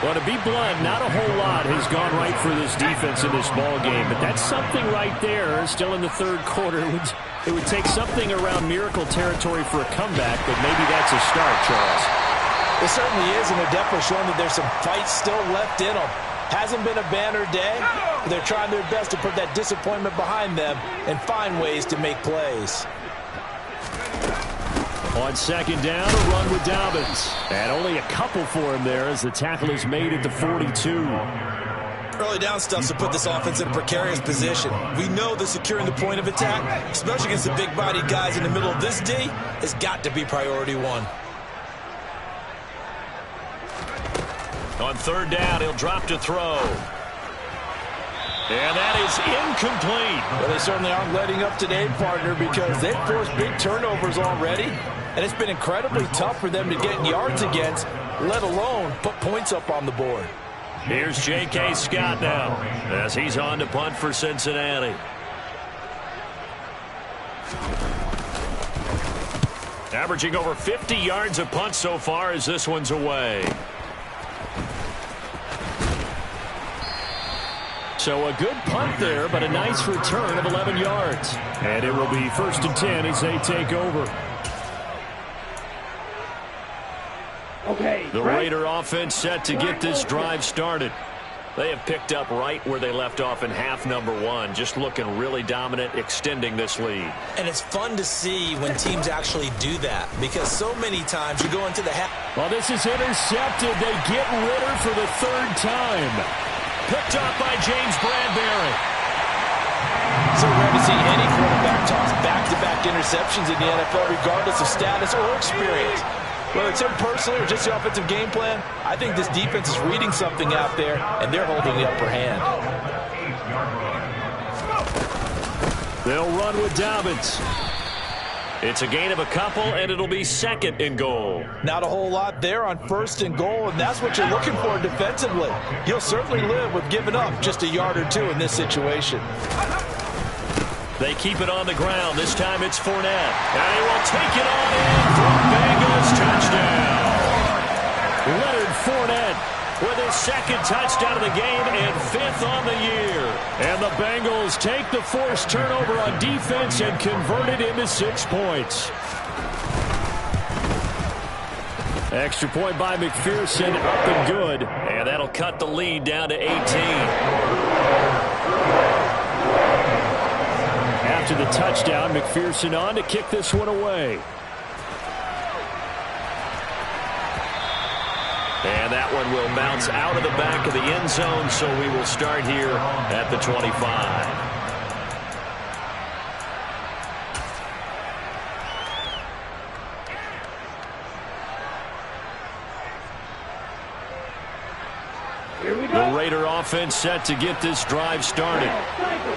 Well, to be blunt, not a whole lot has gone right for this defense in this ball game, but that's something right there. Still in the third quarter, it would take something around miracle territory for a comeback, but maybe that's a start, Charles. It certainly is, and they're definitely showing that there's some fight still left in them. Hasn't been a banner day, but they're trying their best to put that disappointment behind them and find ways to make plays. On second down, a run with Dobbins. And only a couple for him there as the tackle is made at the 42. Early down stuff to put this offense in a precarious position. We know that securing the point of attack, especially against the big-bodied guys in the middle of this D, has got to be priority one. On third down, he'll drop to throw. And that is incomplete. Well, they certainly aren't letting up today, partner, because they've forced big turnovers already. And it's been incredibly tough for them to get yards against, let alone put points up on the board. Here's J.K. Scott now as he's on to punt for Cincinnati. Averaging over 50 yards a punt so far as this one's away. So a good punt there, but a nice return of 11 yards. And it will be 1st and 10 as they take over. The Raider offense set to get this drive started. They have picked up right where they left off in half number one, just looking really dominant, extending this lead. And it's fun to see when teams actually do that, because so many times you go into the half. Well, this is intercepted. They get Ritter for the third time. Picked up by James Bradbury. So rare to see any quarterback toss back-to-back interceptions in the NFL, regardless of status or experience. Whether it's him personally or just the offensive game plan, I think this defense is reading something out there, and they're holding the upper hand. They'll run with Dobbins. It's a gain of a couple, and it'll be 2nd and goal. Not a whole lot there on 1st and goal, and that's what you're looking for defensively. You'll certainly live with giving up just a yard or two in this situation. They keep it on the ground. This time it's Fournette. And he will take it on in for Bengals touchdown. Leonard Fournette with his 2nd touchdown of the game and 5th on the year. And the Bengals take the forced turnover on defense and convert it into 6 points. Extra point by McPherson, up and good. And that'll cut the lead down to 18. After the touchdown, McPherson on to kick this one away. And that one will bounce out of the back of the end zone, so we will start here at the 25. The Raider offense set to get this drive started.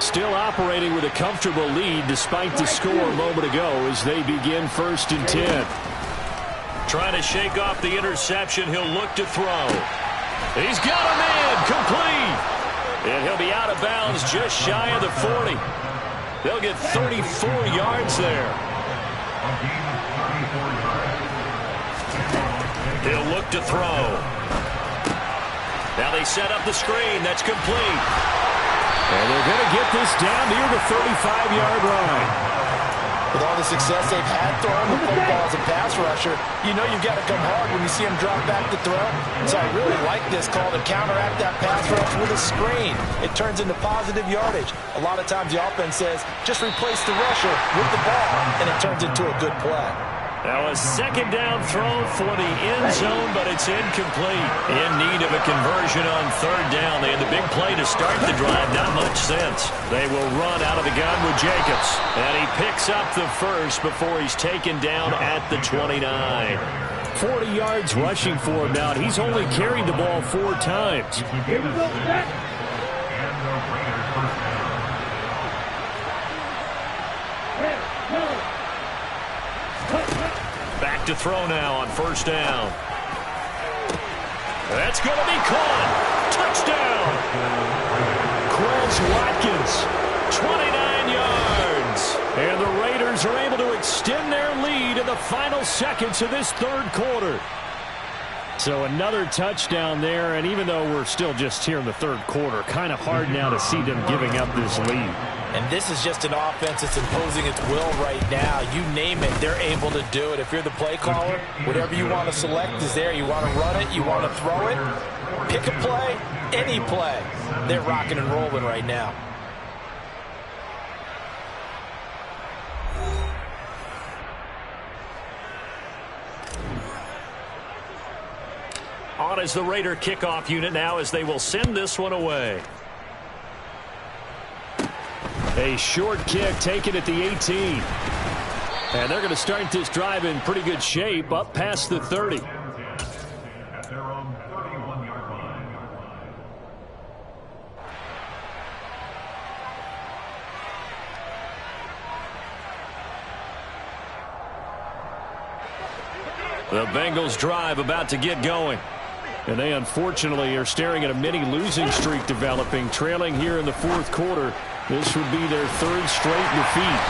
Still operating with a comfortable lead despite the score a moment ago as they begin 1st and 10. Trying to shake off the interception. He'll look to throw. He's got a man complete. And he'll be out of bounds just shy of the 40. They'll get 34 yards there. He'll look to throw. Now they set up the screen. That's complete. And they're going to get this down near the 35-yard line. With all the success they've had throwing the football as a pass rusher, you know you've got to come hard when you see him drop back to throw. So I really like this call to counteract that pass rush with a screen. It turns into positive yardage. A lot of times the offense says, just replace the rusher with the ball, and it turns into a good play. Now a 2nd down throw for the end zone, but it's incomplete. In need of a conversion on 3rd down. They had the big play to start the drive. Not much sense. They will run out of the gun with Jacobs. And he picks up the first before he's taken down at the 29. 40 yards rushing for him now. He's only carried the ball 4 times. the Raiders first down. Back to throw now on first down. That's going to be caught. Touchdown. Quez Watkins, 29 yards. And the Raiders are able to extend their lead in the final seconds of this third quarter. So another touchdown there, and even though we're still just here in the third quarter, kind of hard now to see them giving up this lead. And this is just an offense that's imposing its will right now. You name it, they're able to do it. If you're the play caller, whatever you want to select is there. You want to run it, you want to throw it, pick a play, any play. They're rocking and rolling right now. On is the Raider kickoff unit now as they will send this one away. A short kick taken at the 18. And they're going to start this drive in pretty good shape up past the 30. At their own 31-yard line. The Bengals drive about to get going. And they unfortunately are staring at a mini losing streak developing, trailing here in the fourth quarter. This would be their third straight defeat.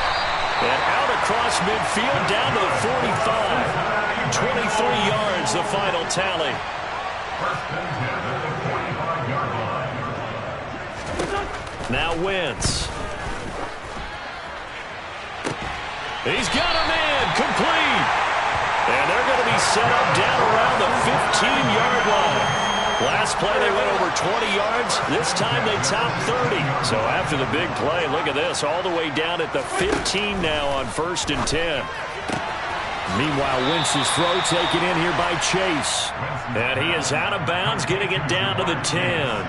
And out across midfield down to the 45. 23 yards the final tally. First and 10 at the 45-yard line. Now Wentz. He's got him in, complete. And they're going to be set up down around the 15-yard line. Last play they went over 20 yards. This time they topped 30. So after the big play, look at this, all the way down at the 15 now on first and 10. Meanwhile, Wentz's throw taken in here by Chase. And he is out of bounds, getting it down to the 10.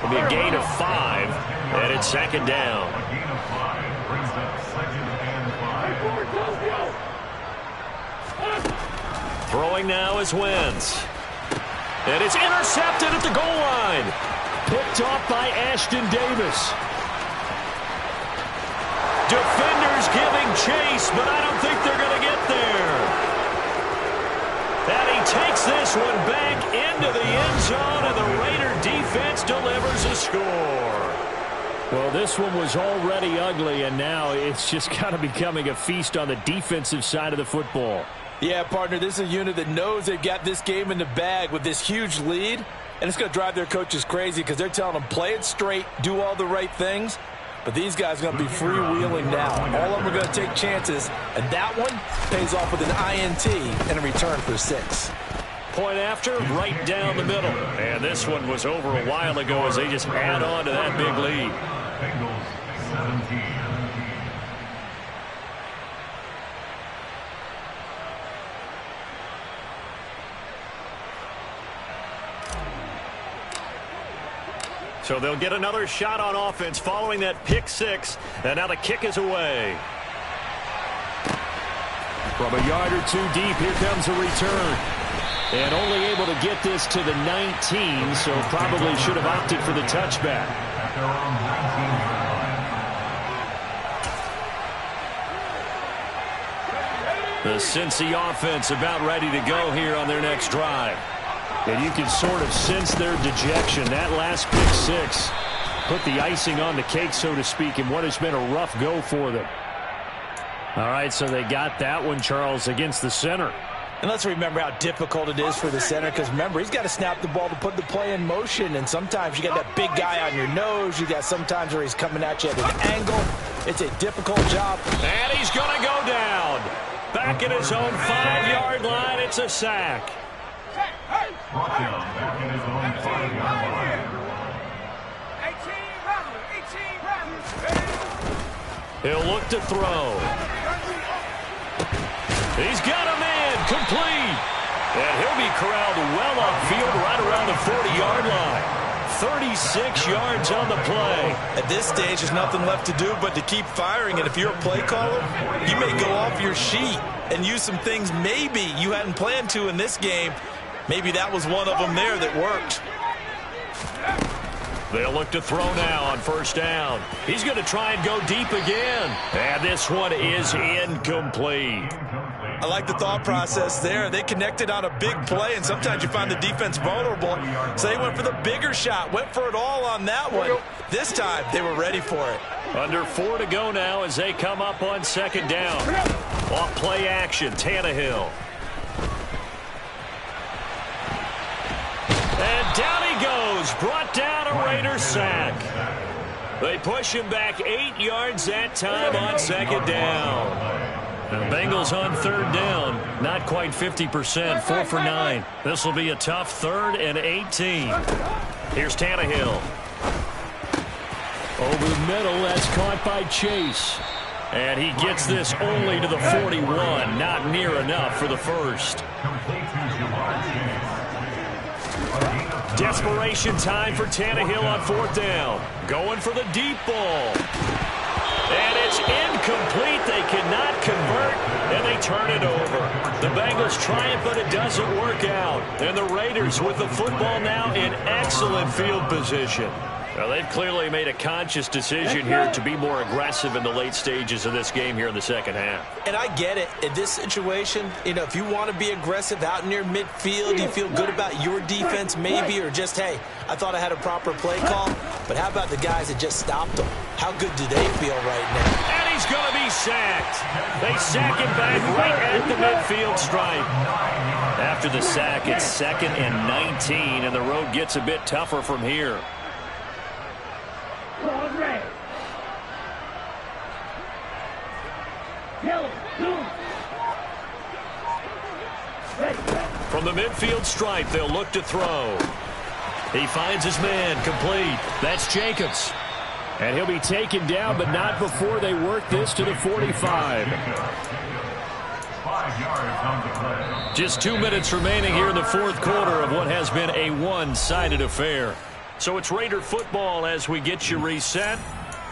It'll be a gain of 5, and it's second down. A gain of 5 brings up second and 5. Throwing now is Wentz. And it's intercepted at the goal line. Picked off by Ashton Davis. Defenders giving chase, but I don't think they're going to get there. And he takes this one back into the end zone, and the Raider defense delivers a score. Well, this one was already ugly, and now it's just kind of becoming a feast on the defensive side of the football. Yeah, partner, this is a unit that knows they've got this game in the bag with this huge lead, and it's going to drive their coaches crazy because they're telling them play it straight, do all the right things. But these guys are going to be freewheeling now. All of them are going to take chances, and that one pays off with an INT and a return for 6. Point after, right down the middle. And this one was over a while ago as they just add on to that big lead. Bengals 17. So they'll get another shot on offense following that pick 6. And now the kick is away. From a yard or two deep, here comes a return. And only able to get this to the 19, so probably should have opted for the touchback. At their own 19-yard line. The Cincy offense about ready to go here on their next drive. And you can sort of sense their dejection. That last pick 6 put the icing on the cake, so to speak, in what has been a rough go for them. All right, so they got that one, Charles, against the center. And let's remember how difficult it is for the center, because remember, he's got to snap the ball to put the play in motion, and sometimes you got that big guy on your nose. You got sometimes where he's coming at you at an angle. It's a difficult job. And he's going to go down. Back at his own 5-yard line, it's a sack. Brought down back in his own 5-yard line. He'll look to throw. He's got a man complete. And he'll be corralled well upfield right around the 40-yard line. 36 yards on the play. At this stage, there's nothing left to do but to keep firing. And if you're a play caller, you may go off your sheet and use some things maybe you hadn't planned to in this game. Maybe that was one of them there that worked. They'll look to throw now on first down. He's going to try and go deep again. And this one is incomplete. I like the thought process there. They connected on a big play, and sometimes you find the defense vulnerable. So they went for the bigger shot, went for it all on that one. This time, they were ready for it. Under 4 to go now as they come up on second down. Off play action, Tannehill. And down he goes, brought down a Raider sack. They push him back 8 yards that time on second down. The Bengals on third down, not quite 50%, 4 for 9. This will be a tough 3rd and 18. Here's Tannehill. Over the middle, that's caught by Chase. And he gets this only to the 41, not near enough for the first. Desperation time for Tannehill on 4th down. Going for the deep ball. And it's incomplete. They cannot convert, and they turn it over. The Bengals try it, but it doesn't work out. And the Raiders with the football now in excellent field position. Well, they've clearly made a conscious decision here to be more aggressive in the late stages of this game here in the second half. And I get it. In this situation, if you want to be aggressive out near midfield, you feel good about your defense maybe, or just, hey, I thought I had a proper play call. But how about the guys that just stopped them? How good do they feel right now? And he's going to be sacked. They sack him back right at the midfield stripe. After the sack, it's 2nd and 19, and the road gets a bit tougher from here. From the midfield stripe, they'll look to throw. He finds his man, complete. That's Jacobs. And he'll be taken down, but not before they work this to the 45. 5 yards on the play. Just 2 minutes remaining here in the 4th quarter of what has been a one-sided affair. So it's Raider football as we get you reset.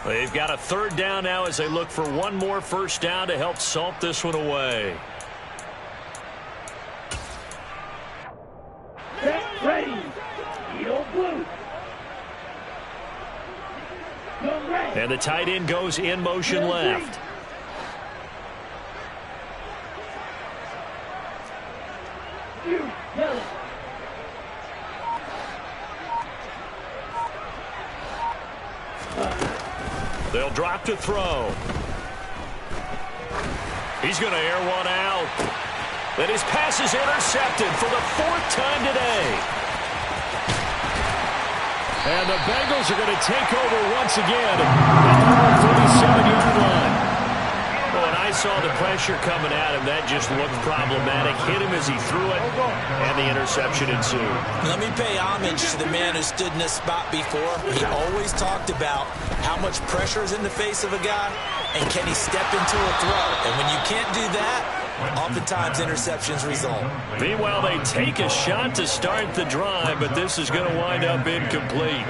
They've got a 3rd down now as they look for one more first down to help salt this one away. And the tight end goes in motion left. They'll drop to throw. He's going to air one out. Then his pass is intercepted for the 4th time today. And the Bengals are going to take over once again at the 37-yard line. Well, when I saw the pressure coming at him, that just looked problematic. Hit him as he threw it, and the interception ensued. Let me pay homage to the man who stood in this spot before. He always talked about how much pressure is in the face of a guy, and can he step into a throw. And when you can't do that, oftentimes interceptions result. Meanwhile, they take a shot to start the drive, but this is going to wind up incomplete.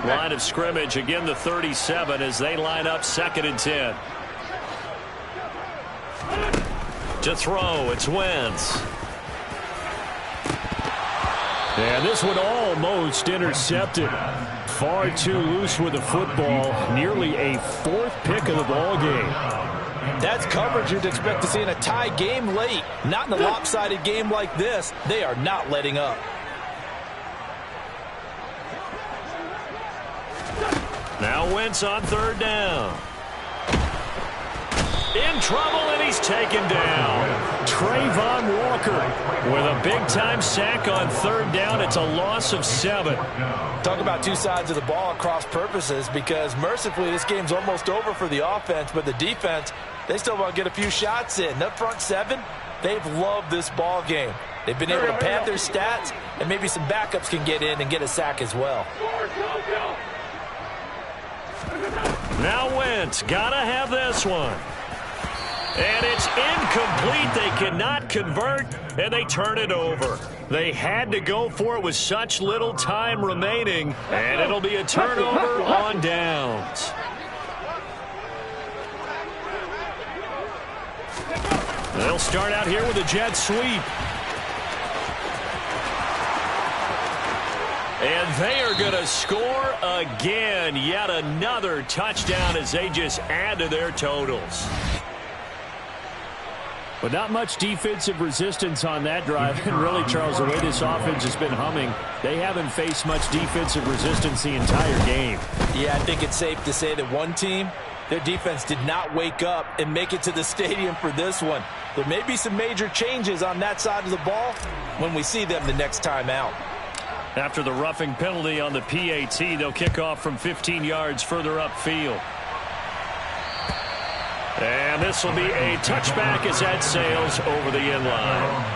Line of scrimmage, again the 37 as they line up 2nd and 10. To throw, it's Wentz. And this one almost intercepted. Far too loose with the football. Nearly a 4th pick of the ball game. That's coverage you'd expect to see in a tie game late. Not in a lopsided game like this. They are not letting up. Now Wentz on 3rd down. In trouble, and he's taken down. Trayvon Walker with a big-time sack on 3rd down. It's a loss of 7. Talk about 2 sides of the ball at cross purposes, because mercifully this game's almost over for the offense, but the defense, they still want to get a few shots in. That front 7, they've loved this ball game. They've been able to pad their stats, and maybe some backups can get in and get a sack as well. Now Wentz, gotta have this one. And it's incomplete. They cannot convert, and they turn it over. They had to go for it with such little time remaining, and it'll be a turnover on downs. They'll start out here with a jet sweep. And they are going to score again. Yet another touchdown as they just add to their totals. But not much defensive resistance on that drive. And really, Charles, the way this offense has been humming, they haven't faced much defensive resistance the entire game. Yeah, I think it's safe to say that one team, their defense did not wake up and make it to the stadium for this one. There may be some major changes on that side of the ball when we see them the next time out. After the roughing penalty on the PAT, they'll kick off from 15 yards further upfield. And this will be a touchback as that sails over the end line.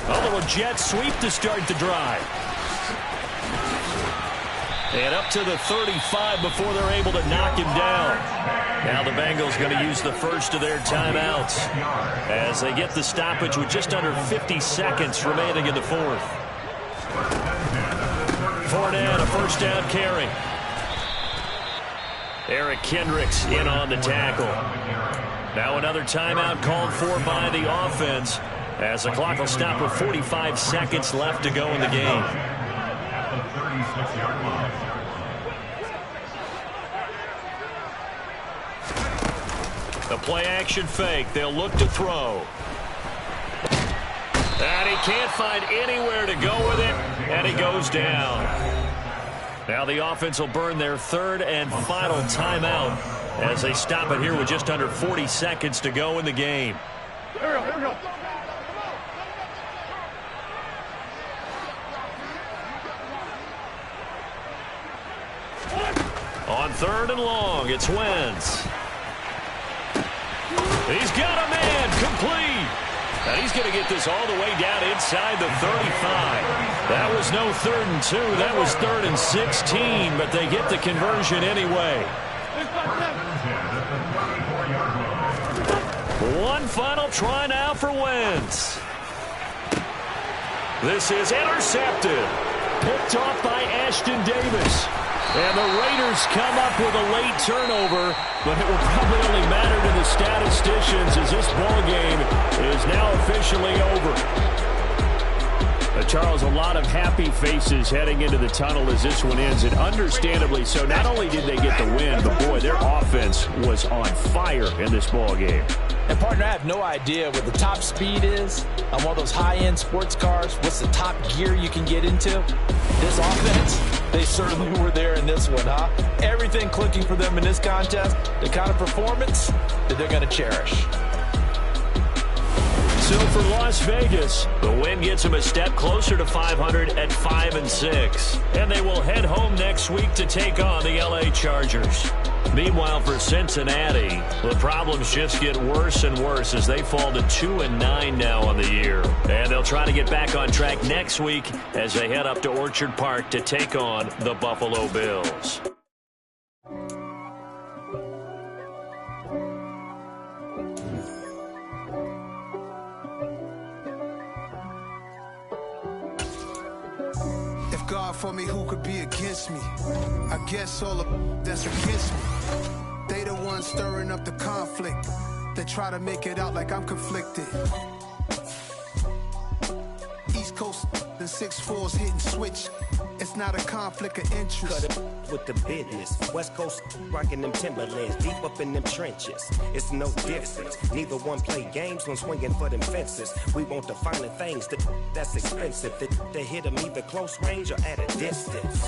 A little jet sweep to start the drive. And up to the 35 before they're able to knock him down. Now the Bengals going to use the first of their timeouts as they get the stoppage with just under 50 seconds remaining in the fourth. Fournette, a first down carry. Eric Kendricks in on the tackle. Now another timeout called for by the offense as the clock will stop with 45 seconds left to go in the game. At the 36-yard line. The play-action fake. They'll look to throw. And he can't find anywhere to go with it, and he goes down. Now the offense will burn their third and final timeout as they stop it here with just under 40 seconds to go in the game. Here we go. On third and long, it's Wentz. He's got a man complete. And he's going to get this all the way down inside the 35. That was no 3rd and 2. That was 3rd and 16, but they get the conversion anyway. One final try now for Wentz. This is intercepted. Picked off by Ashton Davis. And the Raiders come up with a late turnover, but it will probably only matter to the statisticians as this ball game is now officially over. Charles, a lot of happy faces heading into the tunnel as this one ends, and understandably so. Not only did they get the win, but boy, their offense was on fire in this ball game. And partner, I have no idea what the top speed is on one of those high-end sports cars. What's the top gear you can get into? This offense, they certainly were there in this one, huh? Everything clicking for them in this contest, the kind of performance that they're going to cherish. So for Las Vegas, the win gets them a step closer to 500 at 5-6. And they will head home next week to take on the LA Chargers. Meanwhile, for Cincinnati, the problems just get worse and worse as they fall to 2-9 now on the year. And they'll try to get back on track next week as they head up to Orchard Park to take on the Buffalo Bills. God for me, who could be against me? I guess all of that's against me. They the ones stirring up the conflict. They try to make it out like I'm conflicted. East Coast and 6'4's hitting switch. It's not a conflict of interest. Cut it with the business. West Coast rocking them Timberlands, deep up in them trenches. It's no difference. Neither one play games when swinging for them fences. We want the finer things that's expensive. They hit them either close range or at a distance.